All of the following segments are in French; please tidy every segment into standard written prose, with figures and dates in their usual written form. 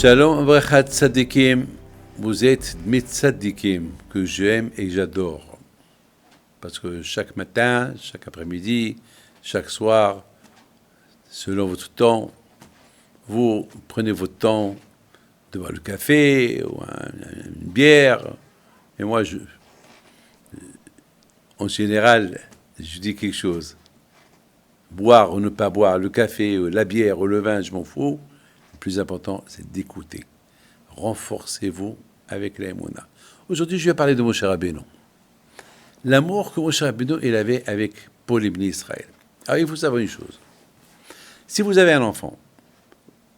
Shalom Vrachat Tzadikim, vous êtes mes tzadikim que j'aime et j'adore. Parce que chaque matin, chaque après-midi, chaque soir, selon votre temps, vous prenez votre temps de boire le café ou une bière. Et moi, en général, je dis quelque chose. Boire ou ne pas boire, le café, ou la bière ou le vin, je m'en fous. Le plus important, c'est d'écouter. Renforcez-vous avec la Emouna. Aujourd'hui, je vais parler de Moshe Rabbeinu. L'amour que Moshe Rabbeinu il avait avec Paul ibn Israël. Alors, il faut savoir une chose. Si vous avez un enfant,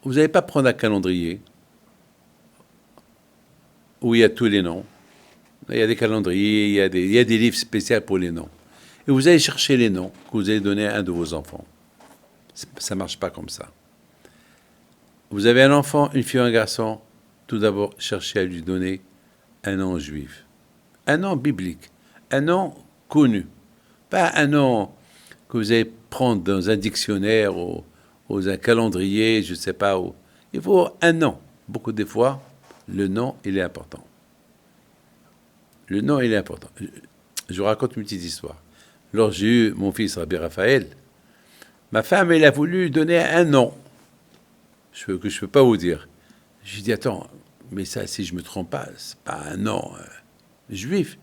vous n'allez pas prendre un calendrier où il y a tous les noms. Il y a des calendriers, il y a des livres spéciaux pour les noms. Et vous allez chercher les noms que vous allez donner à un de vos enfants. Ça ne marche pas comme ça. Vous avez un enfant, une fille ou un garçon, tout d'abord, cherchez à lui donner un nom juif. Un nom biblique. Un nom connu. Pas un nom que vous allez prendre dans un dictionnaire ou un calendrier, je ne sais pas où. Il faut un nom. Beaucoup de fois, le nom, il est important. Le nom, il est important. Je vous raconte une petite histoire. Lorsque j'ai eu mon fils Rabbi Raphaël, ma femme, elle a voulu donner un nom que je ne peux pas vous dire. J'ai dit, attends, mais ça, si je ne me trompe pas, ce n'est pas un nom juif.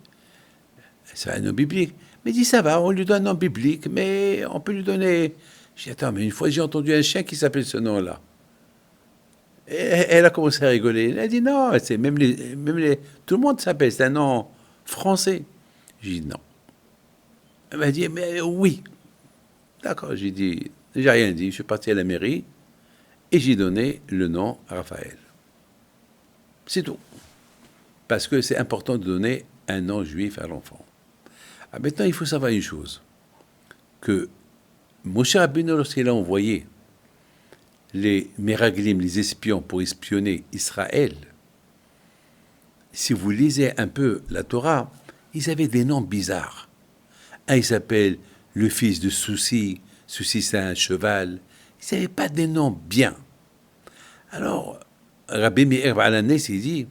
C'est un nom biblique. Mais il dit, ça va, on lui donne un nom biblique, mais on peut lui donner... J'ai dit, attends, mais une fois, j'ai entendu un chien qui s'appelle ce nom-là. Et elle a commencé à rigoler. Elle a dit, non, c'est tout le monde s'appelle, c'est un nom français. J'ai dit, non. Elle m'a dit, mais oui. D'accord, j'ai rien dit. Je suis parti à la mairie et j'ai donné le nom Raphaël. C'est tout. Parce que c'est important de donner un nom juif à l'enfant. Ah, maintenant, il faut savoir une chose. Que Moshe Rabbeinu, lorsqu'il a envoyé les Meraglim, les espions, pour espionner Israël, si vous lisez un peu la Torah, ils avaient des noms bizarres. Un, il s'appelle le fils de Soussi. Soussi, c'est un cheval. Ils n'avaient pas des noms bien. Alors, Rabbi Meir Balanes, il dit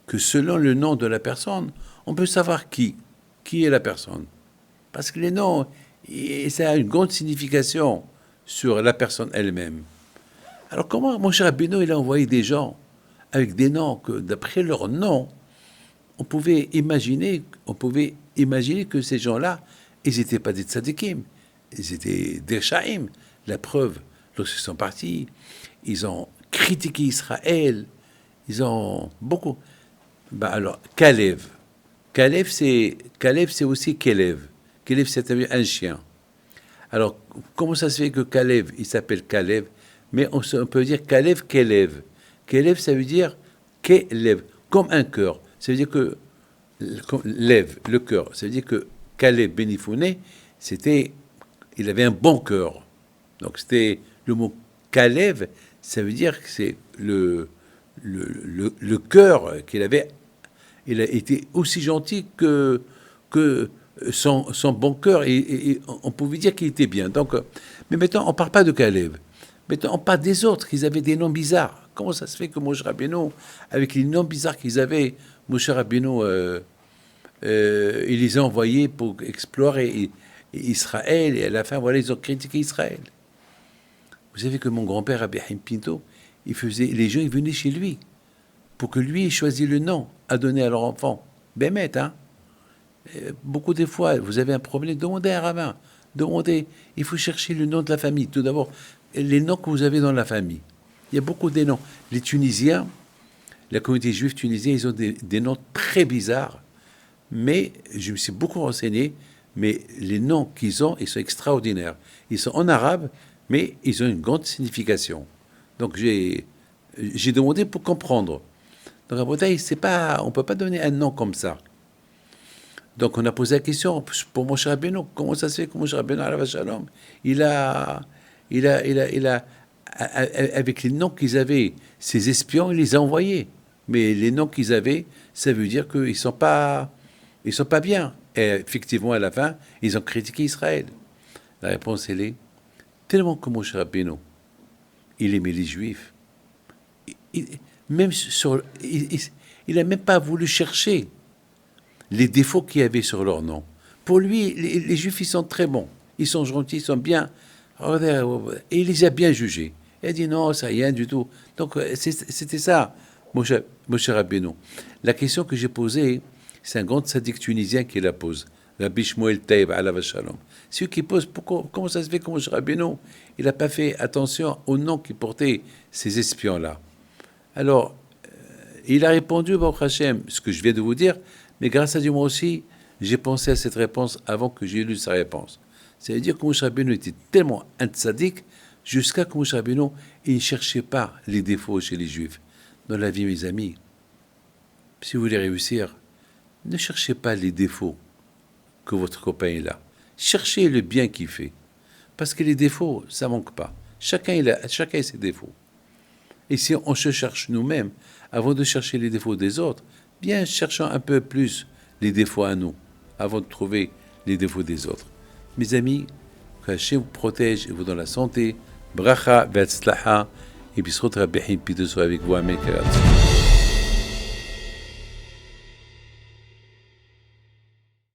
que selon le nom de la personne, on peut savoir qui est la personne. Parce que les noms, ça a une grande signification sur la personne elle-même. Alors, comment Moshe Rabbeinu, il a envoyé des gens avec des noms que, d'après leur nom, on pouvait imaginer que ces gens-là, ils n'étaient pas des tzadikim, ils étaient des shaim. La preuve, lorsqu'ils sont partis, ils ont critiqué Israël, ils ont beaucoup. Alors, Kalev, c'est aussi Kelev. Kelev, c'est un chien. Alors, comment ça se fait que Kalev, il s'appelle Kalev, mais on peut dire Kalev, Kelev. Kelev, ça veut dire Kelev, comme un cœur. Ça veut dire que lève, le cœur. Ça veut dire que Kalev Ben Yefune, il avait un bon cœur. Donc c'était le mot Kalev, ça veut dire que c'est le cœur qu'il avait. Il a été aussi gentil que son bon cœur, et on pouvait dire qu'il était bien. Donc, mais maintenant, on ne parle pas de Kalev. Maintenant, on parle des autres, qu'ils avaient des noms bizarres. Comment ça se fait que Moshe Rabbeinu, avec les noms bizarres qu'ils avaient, Moshe Rabbeinu, il les a envoyés pour explorer Israël, et à la fin, voilà, ils ont critiqué Israël. Vous savez que mon grand-père, Rabbi Haim Pinto, les gens, ils venaient chez lui pour que lui ait choisi le nom à donner à leur enfant. Bémet, hein. Beaucoup de fois, vous avez un problème, demandez à un rabbin. Il faut chercher le nom de la famille. Tout d'abord, les noms que vous avez dans la famille. Il y a beaucoup de noms. Les Tunisiens, la communauté juive tunisienne, ils ont des noms très bizarres. Mais je me suis beaucoup renseigné, mais les noms qu'ils ont, ils sont extraordinaires. Ils sont en arabe, mais ils ont une grande signification. Donc j'ai demandé pour comprendre. Donc à Bretagne, on ne peut pas donner un nom comme ça. Donc on a posé la question pour Moshe Rabbeinu. Comment ça se fait que Moshe Rabbeinu, alav shalom, il a, avec les noms qu'ils avaient, ces espions, il les a envoyés. Mais les noms qu'ils avaient, ça veut dire qu'ils ne sont pas bien. Et effectivement, à la fin, ils ont critiqué Israël. La réponse, elle est, tellement que Moshe Rabbeinu, il aimait les Juifs. Même il n'a même pas voulu chercher les défauts qu'il y avait sur leur nom. Pour lui, les Juifs, ils sont très bons. Ils sont gentils, ils sont bien. Et il les a bien jugés. Il a dit non, ça rien du tout. Donc, c'était ça, Moshe Rabbeinu. La question que j'ai posée, c'est un grand tzaddik tunisien qui la pose. Rabbi Shmuel Taïb, alav shalom. Celui qui pose, comment ça se fait que Moshe Rabbeinu, il n'a pas fait attention au nom qui portait ces espions-là. Alors, il a répondu, Baruch Hashem, ce que je viens de vous dire, mais grâce à Dieu, moi aussi, j'ai pensé à cette réponse avant que j'ai lu sa réponse. C'est-à-dire que Moshe Rabbeinu était tellement un tzaddik, jusqu'à que Moshe Rabbeinu, il ne cherchait pas les défauts chez les Juifs. Dans la vie, mes amis, si vous voulez réussir, ne cherchez pas les défauts que votre copain a. Cherchez le bien qu'il fait. Parce que les défauts, ça ne manque pas. Chacun a ses défauts. Et si on se cherche nous-mêmes, avant de chercher les défauts des autres, bien cherchons un peu plus les défauts à nous, avant de trouver les défauts des autres. Mes amis, que Hachem vous protège et vous donne la santé, bracha, ve'atzlaha, et puis se retrouve avec vous, amen.